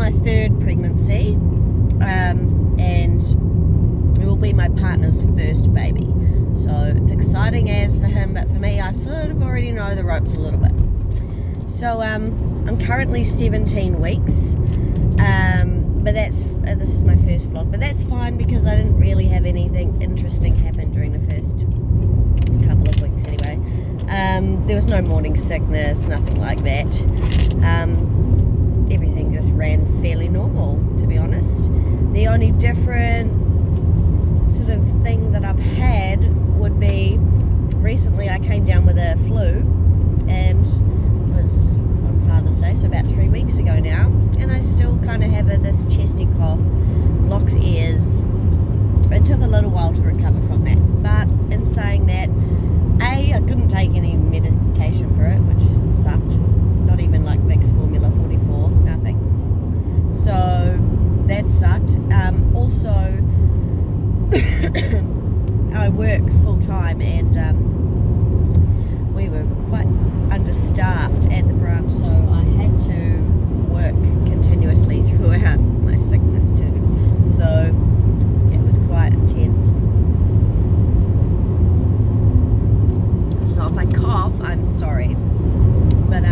my third pregnancy, and it will be my partner's first baby. So it's exciting as for him, but for me, I sort of already know the ropes a little bit. So I'm currently 17 weeks, but this is my first vlog, but that's fine because I didn't really have anything interesting happen during the first couple of weeks anyway. There was no morning sickness, nothing like that. Everything just ran fairly normal, to be honest. The only different sort of thing that I've had would be recently I came down with a flu, and it was on Father's Day, so about 3 weeks ago now, and I still kind of have this chesty cough, blocked ears. It took a little while to recover from that, but in saying that, I couldn't take any medication for it, which sucked. Not even like Vicks Formula 44, nothing. So that sucked. Also, I work full time, and we were quite understaffed at the branch, so I had to work continuously throughout my sickness too. So it was quite intense. So if I cough, I'm sorry. But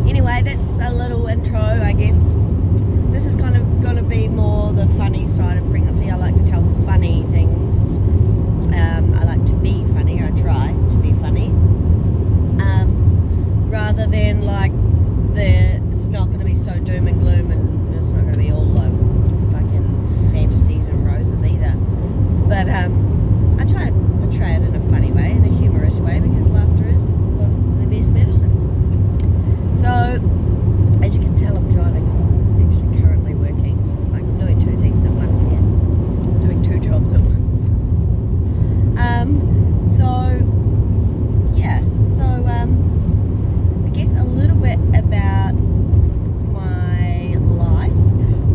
anyway, that's a little intro, I guess. This is kind of going to be more the funny side of pregnancy. I like to tell funny things. I like to be funny. I try to be funny. Rather than like it's not going to be so doom and gloom, and it's not going to be all like fucking fantasies and roses either. But I try to portray it in a funny way, in a humorous way, because laughter is the best medicine. So, as you can tell, I'm driving. I'm actually currently working, so it's like I'm doing two things at once here. I'm doing two jobs at once. I guess a little bit about my life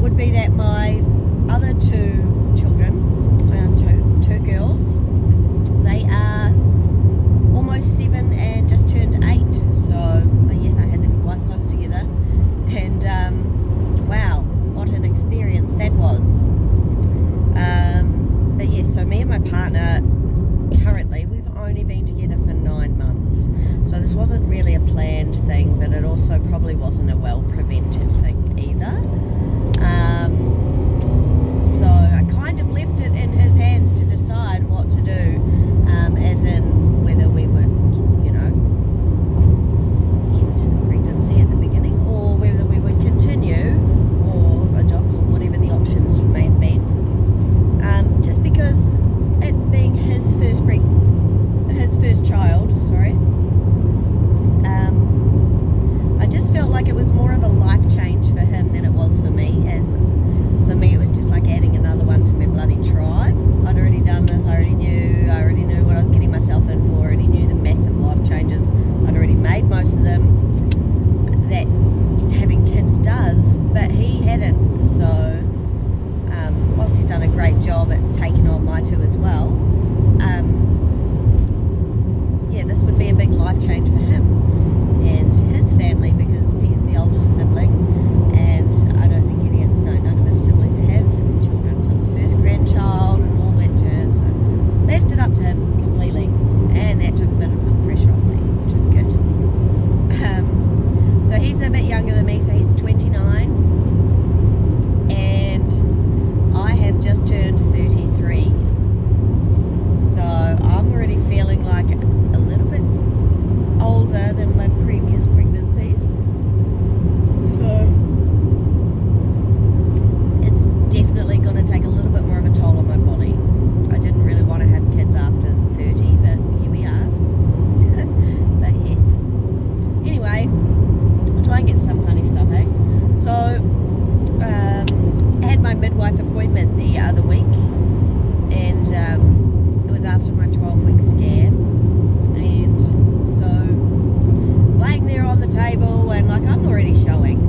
would be that my other two children, two girls, they are almost 7 and just turned 8. So yes, I had them quite close together, and wow, what an experience that was. But yes, so me and my partner currently, we've only been together for 9 months. So this wasn't really a planned thing, but it also probably wasn't a well prevented thing either. So I kind of left it in his hands to decide what to do, as in whether we would, end the pregnancy at the beginning, or whether we would continue or adopt, or whatever the options may have been. Just because it being his first child, I just felt like it was more of a life change for him than it was for me. As for me, it was just like adding another one to my bloody tribe. I'd already done this. I already knew what I was getting myself in for. I already knew the massive life changes. I'd already made most of them that having kids does, but he hadn't. So whilst he's done a great job at taking on my two as well, this would be a big life change for him and his family, because he's the oldest sibling, and I don't think none of his siblings have children, so his first grandchild and all that jazz. So left it up to him completely, and that took a bit of the pressure off me, which was good. So he's a bit younger than me, so he's 29, and I have just turned 33. So I'm already feeling like a little bit older than my previous pregnancies. So it's definitely going to take a little bit more of a toll on my body. I didn't really want to have kids after 30, but here we are. But yes. Anyway, I'll try and get some funny stuff, eh? So I had my midwife appointment the other week, and it was after my 12-week scan, and so laying there on the table, and like I'm already showing,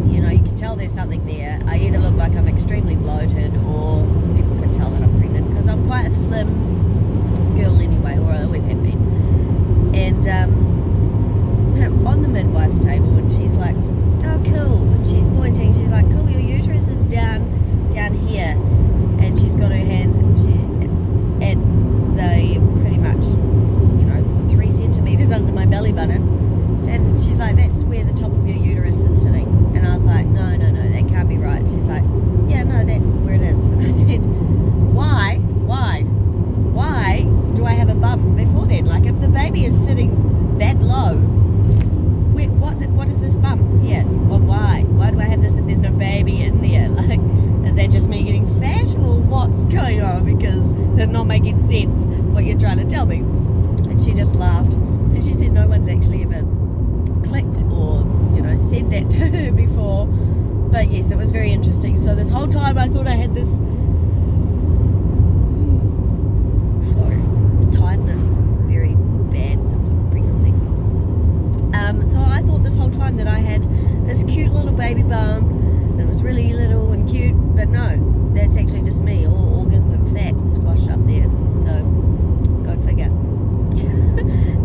you can tell there's something there. I either look like I'm extremely bloated, or people can tell that I'm pregnant, because I'm quite a slim girl anyway, or I always have been. And on the midwife's table, and she's like, oh cool, and she's pointing, she's like, said that to her before. But yes, it was very interesting. So this whole time I thought I had this tiredness, very bad symptom of pregnancy. So I thought this whole time that I had this cute little baby bump that was really little and cute, but no, that's actually just me, all organs and fat squashed up there. So go figure.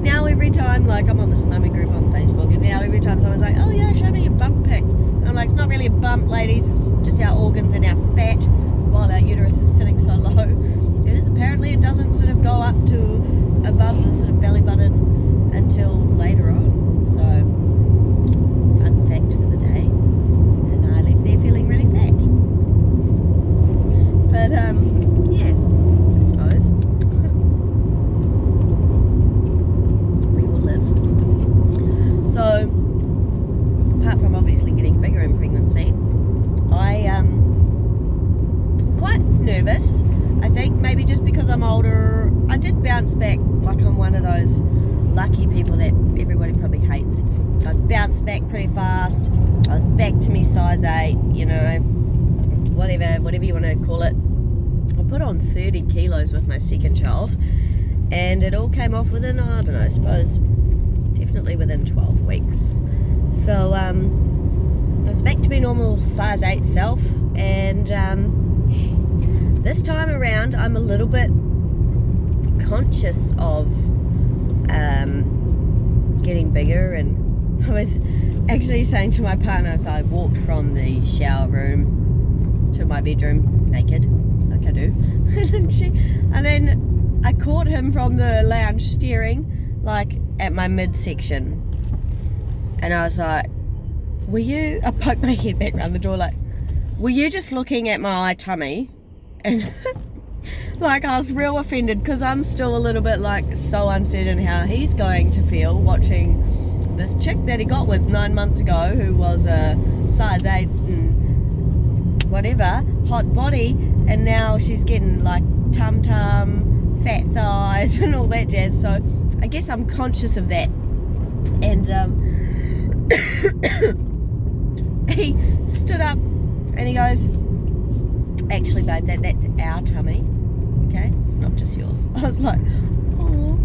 Now every time, like, I'm on this mummy group on Facebook, and now every time someone's like, oh yeah, show me a bump pic, and I'm like, it's not really a bump, ladies, it's just our organs and our fat while our uterus is sitting so low. It is, apparently it doesn't sort of go up to above the sort of belly button until later on. So fun fact for the day, and I left there feeling really fat. But yeah, I suppose we will live. So apart from obviously getting bigger in pregnancy, I quite nervous. I think maybe just because I'm older, I did bounce back. Like, I'm one of those lucky people that everybody probably hates. I bounced back pretty fast. I was back to me size 8, you know, whatever you want to call it. I put on 30 kilos with my second child, and it all came off within, I don't know, I suppose definitely within 12 weeks. So I was back to my normal size 8 self, and this time around I'm a little bit conscious of getting bigger. And I was actually saying to my partner, as I walked from the shower room to my bedroom naked, like I do, and then I caught him from the lounge staring like at my midsection, and I was like, were you, I poked my head back around the door like, were you just looking at my tummy? And like, I was real offended, because I'm still a little bit like so uncertain how he's going to feel watching this chick that he got with 9 months ago, who was a size 8 and whatever, hot body, and now she's getting like tum-tum, fat thighs and all that jazz. So I guess I'm conscious of that. And he stood up and he goes, actually babe, that's our tummy, okay, it's not just yours. I was like, oh,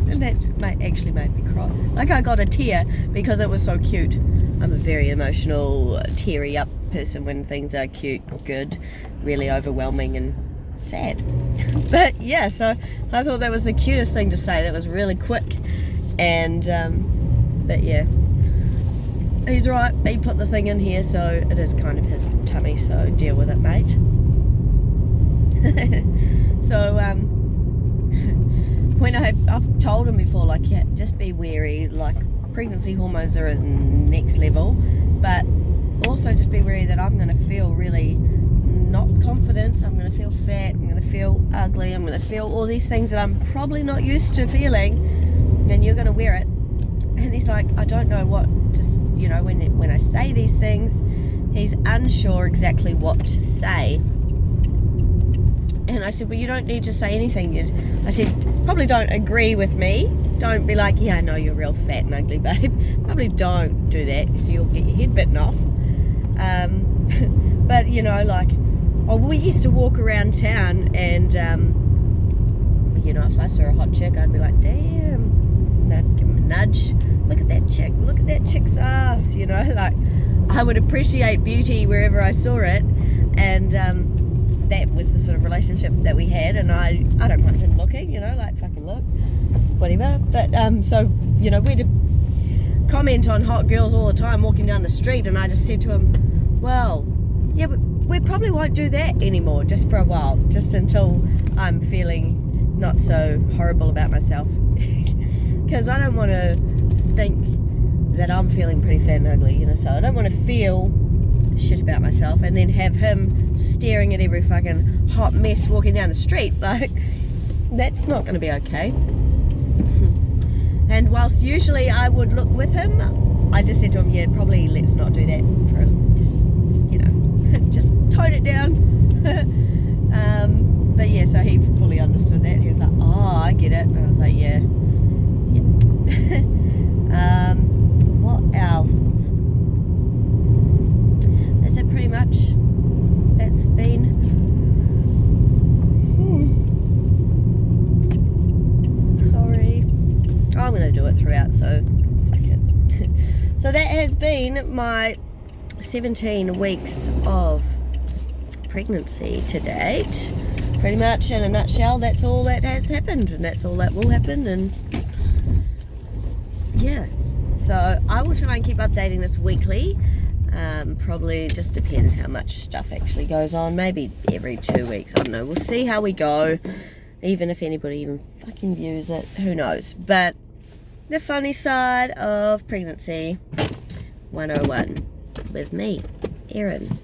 and that actually made me cry. Like, I got a tear because it was so cute. I'm a very emotional, teary up person when things are cute, good, really overwhelming and sad. But yeah, so I thought that was the cutest thing to say. That was really quick. And but yeah, he's right, he put the thing in here, so it is kind of his tummy, so deal with it, mate. So when I've told him before, like, yeah, just be wary, like, pregnancy hormones are at next level, but also just be wary that I'm going to feel really not confident, I'm going to feel fat, I'm going to feel ugly, I'm going to feel all these things that I'm probably not used to feeling, and you're going to wear it. And he's like, I don't know what to, you know, when I say these things, he's unsure exactly what to say. And I said, well, you don't need to say anything. I said, probably don't agree with me. Don't be like, yeah, I know you're real fat and ugly, babe. Probably don't do that, because you'll get your head bitten off. But, you know, like, oh, we used to walk around town, and, you know, if I saw a hot chick, I'd be like, damn. And I'd give him a nudge. Look at that chick. Look at that chick's ass. You know, like, I would appreciate beauty wherever I saw it. And that was the sort of relationship that we had. And I don't mind him looking, you know, like, fucking look, whatever. But so, you know, we'd comment on hot girls all the time walking down the street, and I just said to him, well, yeah, but we probably won't do that anymore, just for a while, just until I'm feeling not so horrible about myself. Because I don't want to think that I'm feeling pretty fat and ugly, you know, so I don't want to feel shit about myself and then have him staring at every fucking hot mess walking down the street. Like, that's not going to be okay. And whilst usually I would look with him, I just said to him, yeah, probably let's not do that for just, you know, just tone it down. But yeah, so he fully understood that. He was like, oh, I get it. And I was like, yeah. What else? So that has been my 17 weeks of pregnancy to date. Pretty much in a nutshell, that's all that has happened, and that's all that will happen. And yeah, so I will try and keep updating this weekly. Probably just depends how much stuff actually goes on. Maybe every 2 weeks, I don't know. We'll see how we go. Even if anybody even fucking views it, who knows. But the funny side of pregnancy 101 with me, Erin.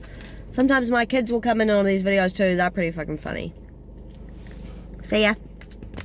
Sometimes my kids will come in on these videos too. They're pretty fucking funny. See ya.